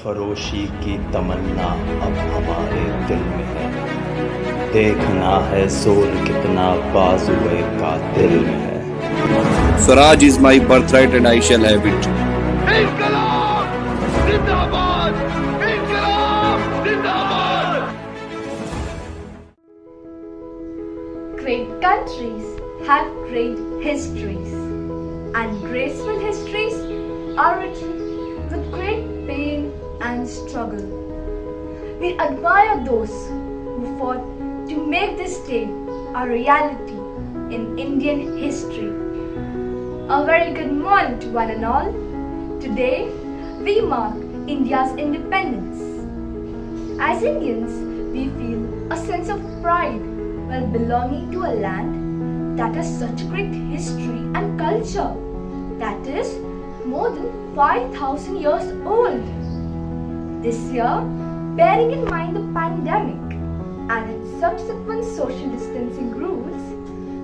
सरफरोशी की तमन्ना अब हमारे दिल में है। देखना है जोर कितना बाजुए का दिल में है। Swaraj is my birthright and I shall have it. इंकलाब जिंदाबाद, इंकलाब जिंदाबाद। Great countries have great histories, and graceful histories are written with great pain and struggle. We admire those who fought to make this day a reality in Indian history. A very good morning to one and all. Today, we mark India's independence. As Indians, we feel a sense of pride while belonging to a land that has such great history and culture, that is more than 5,000 years old. This year, bearing in mind the pandemic and its subsequent social distancing rules,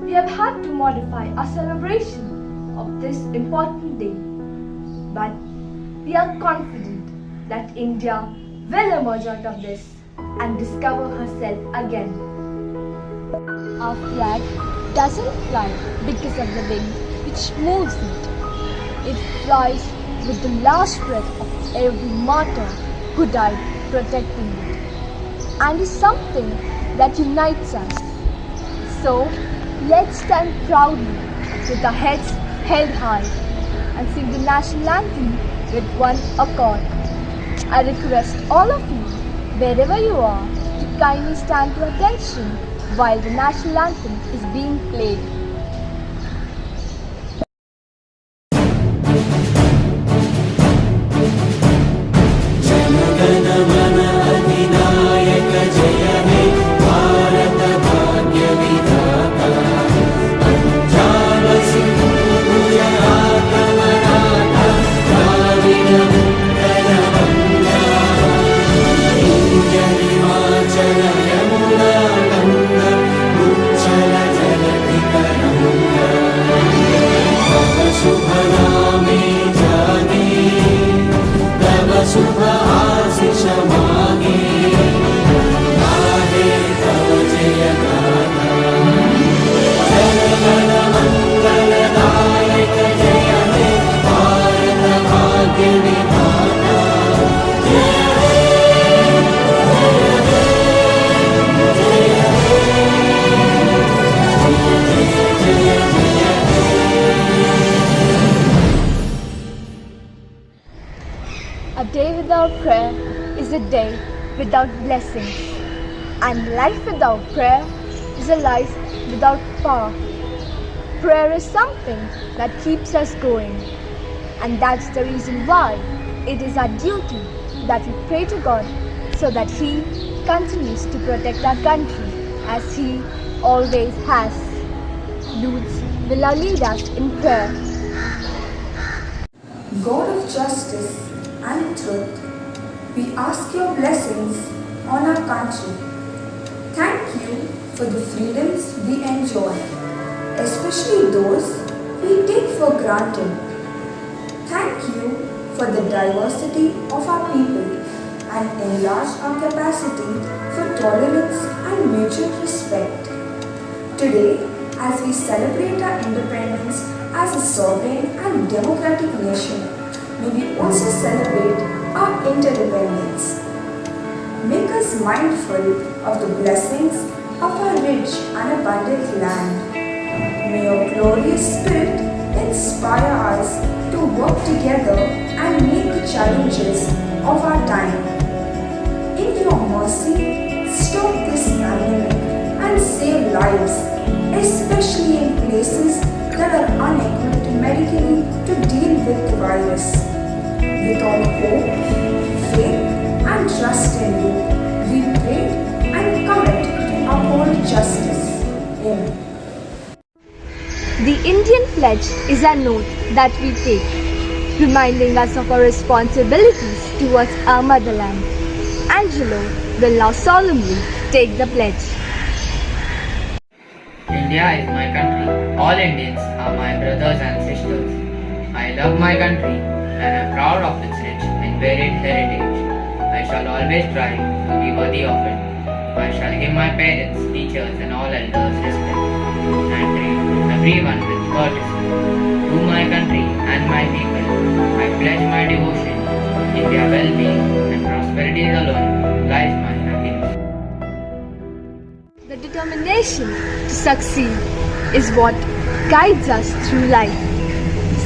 we have had to modify our celebration of this important day. But we are confident that India will emerge out of this and discover herself again. Our flag doesn't fly because of the wind which moves it. It flies with the last breath of every martyr who died protecting it, and is something that unites us. So, let's stand proudly with our heads held high and sing the national anthem with one accord. I request all of you, wherever you are, to kindly stand to attention while the national anthem is being played. A day without prayer is a day without blessings, and life without prayer is a life without power. Prayer is something that keeps us going, and that's the reason why it is our duty that we pray to God so that He continues to protect our country as He always has. Youths will now lead us in prayer. God of justice and truth, we ask your blessings on our country. Thank you for the freedoms we enjoy, especially those we take for granted. Thank you for the diversity of our people and enlarge our capacity for tolerance and mutual respect. Today, as we celebrate our independence as a sovereign and democratic nation, may we also celebrate our interdependence. Make us mindful of the blessings of our rich and abundant land. May your glorious spirit inspire us to work together and meet the challenges of our time. In your mercy, stop this pandemic and save lives, especially in places that are unequipped medically to deal with the virus. With all hope, faith and trust in you, we pray and commit to uphold justice. Amen. The Indian Pledge is an oath that we take, reminding us of our responsibilities towards our motherland. Angelo will now solemnly take the pledge. India is my country. All Indians are my brothers and sisters. I love my country and am proud of its rich and varied heritage. shall always try to be worthy of it. I shall give my parents, teachers, and all elders respect, and treat everyone with courtesy. To my country and my people, I pledge my devotion. In their well-being and prosperity alone lies my happiness. The determination to succeed is what guides us through life.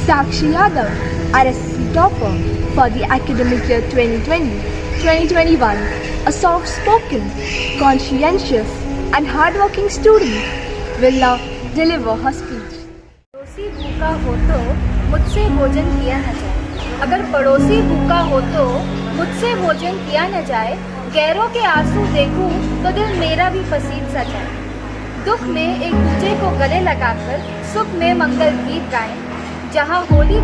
Sakshi Yadav, RSC topper for the academic year 2020-2021, a soft-spoken, conscientious and hardworking student, will now deliver her speech. पड़ोसी भूखा हो तो मुझसे भोजन किया न जाए। अगर पड़ोसी भूखा हो तो मुझसे भोजन किया न जाए। गैरों के आंसू देखूं तो दिल मेरा भी पसीज सा जाए। दुख में एक दूजे को गले लगाकर सुख में मंगल गीत गाएं। जहाँ होली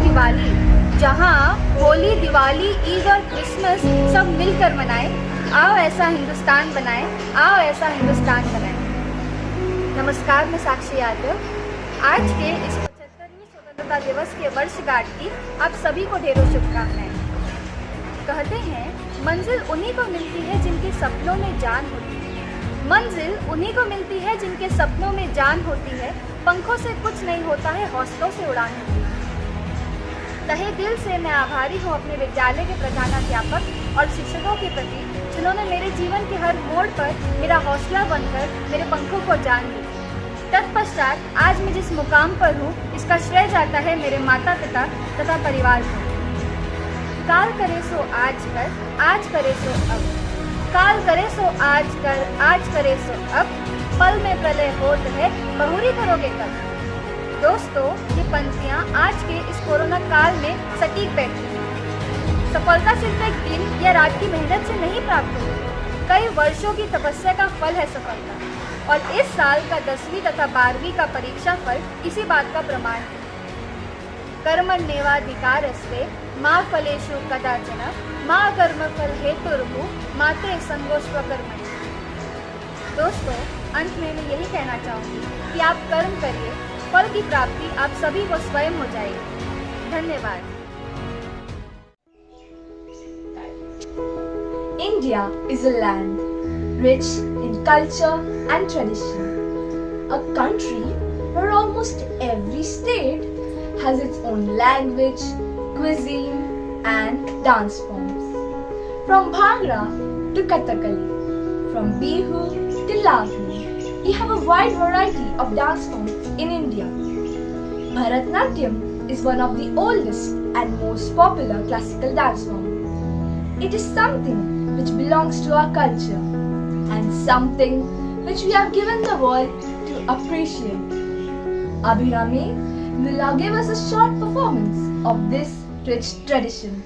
दिवाली ईद और क्रिसमस सब मिलकर मनाएं। आओ ऐसा हिंदुस्तान बनाएं, आओ ऐसा हिंदुस्तान बनाएं। नमस्कार, मैं साक्षी यादव। आज के इस 75वें स्वतंत्रता दिवस के वर्षगांठ की आप सभी को ढेरों शुभकामनाएं। कहते हैं मंजिल उन्हीं को मिलती है जिनके सपनों में जान होती है। मंजिल उन्हीं को मिलती है जिनके सपनों में जान होती है। पंखों से कुछ नहीं होता है, हौसलों से उड़ान होती है। तहे दिल से मैं आभारी हूँ अपने विद्यालय के प्रधानाध्यापक और शिक्षकों के प्रति, जिन्होंने मेरे जीवन के हर मोड़ पर मेरा हौसला बनकर मेरे पंखों को जान दी। तत्पश्चात आज मैं जिस मुकाम पर हूँ, इसका श्रेय जाता है मेरे माता पिता तथा परिवार को। काल करे सो आज कर, आज करे सो अब। काल करे सो आज कर, आज करे सो अब। पल में प्रलय होत है, बहुरी करोगे कब। दोस्तों, ये पंक्तियाँ आज के इस कोरोना काल में सटीक बैठी हैं। सफलता सिर्फ एक दिन या रात की मेहनत से नहीं प्राप्त होती, कई वर्षों की तपस्या का फल है सफलता। और इस साल का 10वीं तथा 12वीं का परीक्षा फल इसी बात का प्रमाण है। कर्मण्येवाधिकारस्ते मा फलेषु कदाचन मा कर्मफल हेतुर्भुः माते संगोष्ठकर्मणि। दोस्तों, अंत में मैं यही कहना चाहूँगी कि आप कर्म करिए, फल की प्राप्ति आप सभी को स्वयं हो जाएगी। धन्यवाद। India is a land rich in culture and tradition. A country where almost every state has its own language, cuisine and dance forms. From Bhangra to Kathakali, from Bihu to Lavani, we have a wide variety of dance forms in India. Bharatnatyam is one of the oldest and most popular classical dance forms. It is something which belongs to our culture and something which we have given the world to appreciate. Abhirami will now give us a short performance of this rich tradition.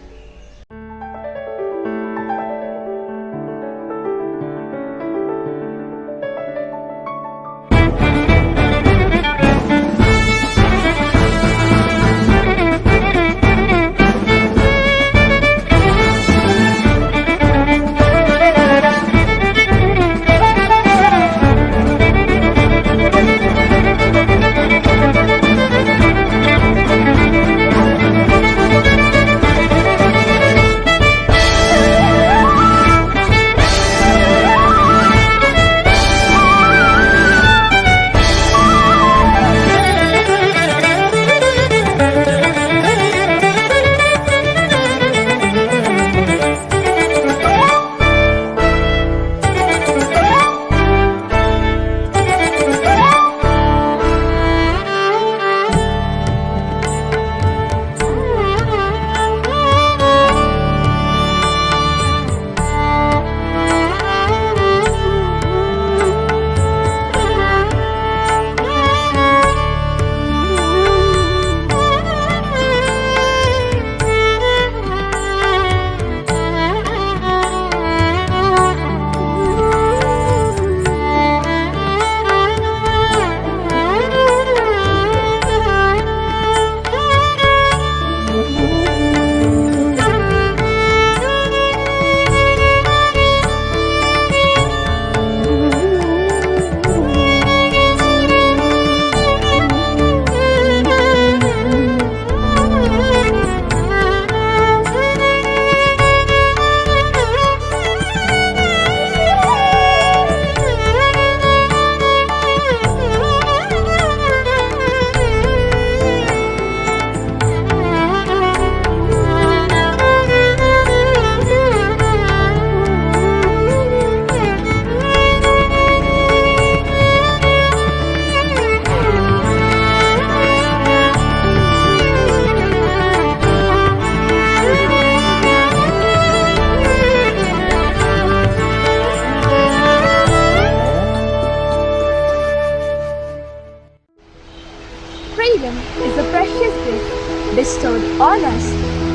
bestowed on us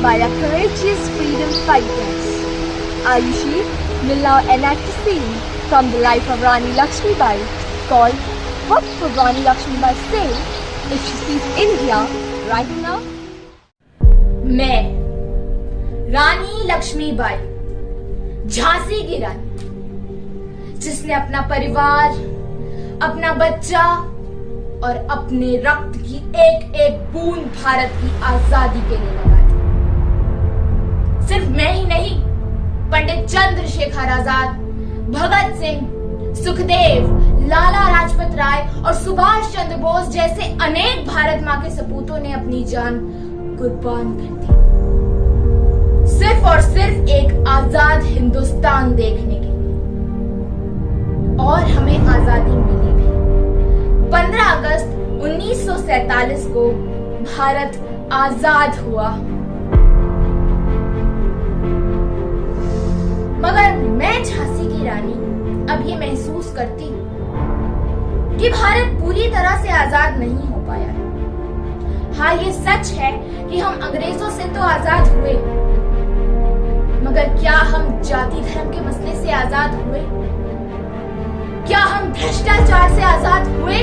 by our courageous freedom fighters. Ayushi will now enact a scene from the life of Rani Lakshmibai called What Would Rani Lakshmibai Say If She Sees India Right Now? मैं रानी लक्ष्मीबाई, झांसी की रानी, जिसने अपना परिवार, अपना बच्चा और अपने रक्त की एक एक बूंद भारत की आजादी के लिए लगा दी। सिर्फ मैं ही नहीं, पंडित चंद्रशेखर आजाद, भगत सिंह, सुखदेव, लाला लाजपत राय और सुभाष चंद्र बोस जैसे अनेक भारत माँ के सपूतों ने अपनी जान कुर्बान कर दी, सिर्फ और सिर्फ एक आजाद हिंदुस्तान देखने के लिए। और हमें आजादी मिली भी। 15 अगस्त 1947 को भारत आजाद हुआ। मगर मैं झांसी की रानी अब ये महसूस करती हूँ कि भारत पूरी तरह से आजाद नहीं हो पाया है। हाँ, ये सच है कि हम अंग्रेजों से तो आजाद हुए, मगर क्या हम जाति धर्म के मसले से आजाद हुए? क्या हम भ्रष्टाचार से आजाद हुए?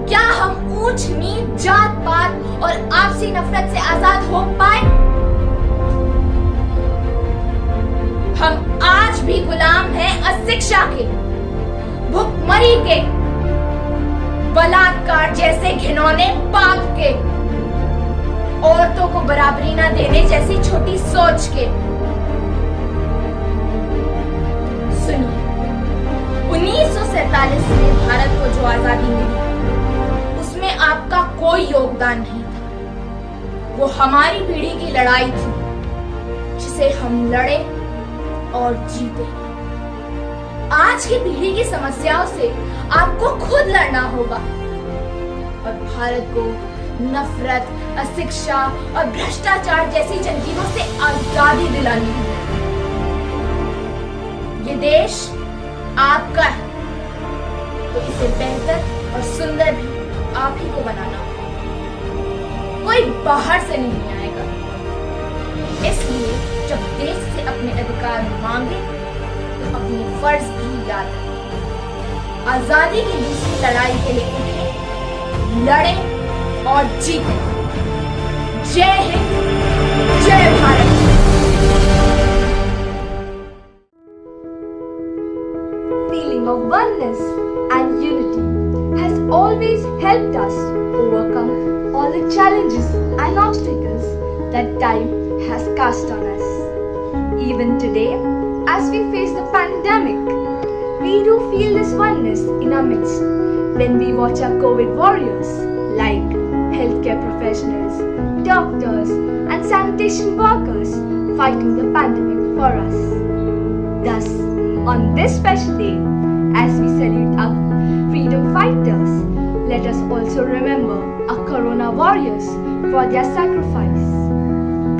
क्या हम ऊंच नीच, जात पात और आपसी नफरत से आजाद हो पाए? हम आज भी गुलाम हैं अशिक्षा के, भुखमरी के, बलात्कार जैसे घिनौने पाप के, औरतों को बराबरी न देने जैसी छोटी सोच के। सुनिए, 1947 में भारत को जो आजादी मिली, उसमें आपका कोई योगदान नहीं था। वो हमारी पीढ़ी की लड़ाई थी, जिसे हम लड़े और जीते। आज की पीढ़ी की समस्याओं से आपको खुद लड़ना होगा और भारत को नफरत, अशिक्षा और भ्रष्टाचार जैसी जंजीरों से आजादी दिलानी है। ये देश आपका है, तो इसे बेहतर और सुंदर भी आप ही को बनाना होगा। कोई बाहर से नहीं आएगा। इसलिए जब देश से अपने अधिकार मांगे तो अपने फर्ज भी याद रखें। आजादी की दूसरी लड़ाई के लिए उठे, लड़े और जीते। जय हिंद, जय Bharat. Feeling of oneness and unity has always helped us overcome all the challenges and obstacles that time has cast on us. Even today, as we face the pandemic, we do feel this oneness in our midst when we watch our COVID warriors like healthcare professionals, doctors, and sanitation workers fighting the pandemic for us. Thus, on this special day, as we salute our freedom fighters, let us also remember our corona warriors for their sacrifice.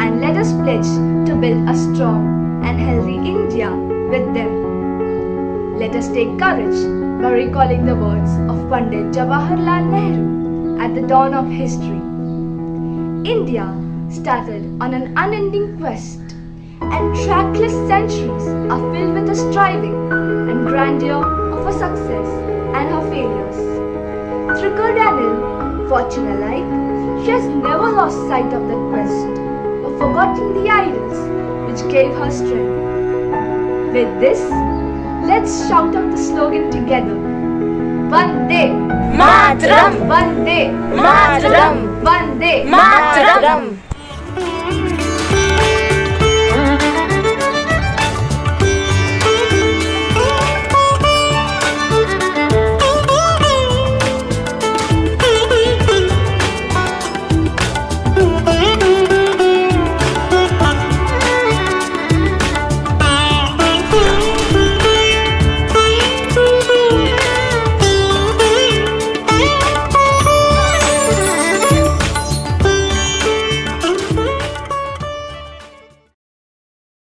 And let us pledge to build a strong and healthy India with them. Let us take courage by recalling the words of Pandit Jawaharlal Nehru at the dawn of history. India started on an unending quest, and trackless centuries are filled with the striving and grandeur of her success and her failures. Through good and ill, fortune alike, she has never lost sight of that quest or forgotten the idols which gave her strength. With this, let's shout out the slogan together. Vande Mataram, Vande Mataram, Vande Mataram.